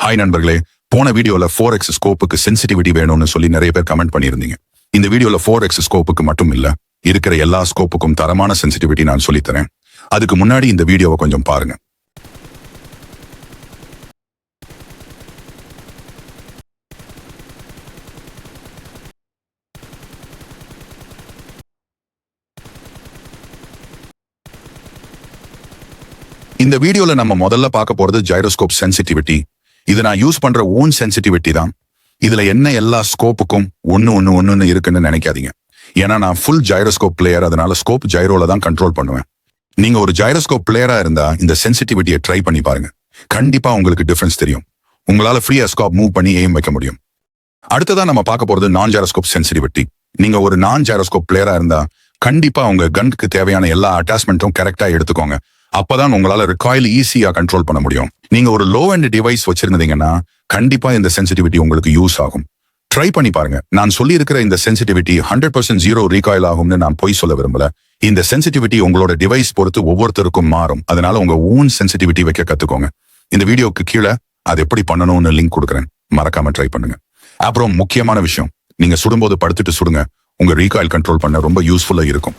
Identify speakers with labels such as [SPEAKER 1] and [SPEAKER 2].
[SPEAKER 1] Hi நண்பர்களே, போன வீடியோல 4x ஸ்கோப்புக்கு சென்சிட்டிவிட்டி வேணும்னு சொல்லி நிறைய பேர் கமெண்ட் பண்ணியிருந்தீங்க. இந்த வீடியோல 4x ஸ்கோப்புக்கு மட்டும் இல்ல, இருக்கிற எல்லா ஸ்கோப்புக்கும் தரமான சென்சிட்டிவிட்டி நான் சொல்லித்தரேன். அதுக்கு முன்னாடி இந்த வீடியோவை கொஞ்சம் பாருங்க. இந்த வீடியோல நம்ம முதல்ல பார்க்க போறது ஜைரோஸ்கோப் சென்சிட்டிவிட்டி. இது நான் யூஸ் பண்ற ஓன் சென்சிட்டிவிட்டி தான். இதுல என்ன எல்லா ஸ்கோப்புக்கும் ஒன்னு இருக்குன்னு நினைக்காதீங்க. ஏன்னா நான் ஃபுல் ஜைரோஸ்கோப் பிளேயர், அதனால ஸ்கோப் ஜைரோல தான் கண்ட்ரோல் பண்ணுவேன். நீங்க ஒரு ஜைரோஸ்கோப் பிளேயரா இருந்தா இந்த சென்சிட்டிவிட்டியை ட்ரை பண்ணி பாருங்க. கண்டிப்பா உங்களுக்கு டிஃபரன்ஸ் தெரியும். உங்களால ஃப்ரீயா ஸ்கோப் மூவ் பண்ணி எய்ம் வைக்க முடியும். அடுத்ததான் நம்ம பார்க்க போறது நான் ஜைரோஸ்கோப் சென்சிட்டிவிட்டி. நீங்க ஒரு நான் ஜைரோஸ்கோப் பிளேயரா இருந்தா கண்டிப்பா உங்க கன்னுக்கு தேவையான எல்லா அட்டாச்மெண்ட்டும் கரெக்டா எடுத்துக்கோங்க. அப்பதான் உங்களால ரிகாயில் ஈஸியா கண்ட்ரோல் பண்ண முடியும். நீங்க ஒரு லோ எண்ட் டிவைஸ் வச்சிருந்தீங்கன்னா கண்டிப்பா இந்த சென்சிட்டிவிட்டி உங்களுக்கு யூஸ் ஆகும். ட்ரை பண்ணி பாருங்க. நான் சொல்லி இருக்கிற இந்த சென்சிட்டிவிட்டி 100% ஜீரோ ரீகாயில் ஆகும்னு நான் போய் சொல்ல விரும்பல. இந்த சென்சிட்டிவிட்டி உங்களோட டிவைஸ் பொறுத்து ஒவ்வொருத்தருக்கும் மாறும். அதனால உங்க ஓன் சென்சிட்டிவிட்டி வைக்க கத்துக்கோங்க. இந்த வீடியோக்கு கீழே அது எப்படி பண்ணணும்னு லிங்க் கொடுக்குறேன், மறக்காம ட்ரை பண்ணுங்க. அப்புறம் முக்கியமான விஷயம், நீங்க சுடும்போது படுத்துட்டு சுடுங்க. உங்க ரீகாயில் கண்ட்ரோல் பண்ண ரொம்ப யூஸ்ஃபுல்லா இருக்கும்.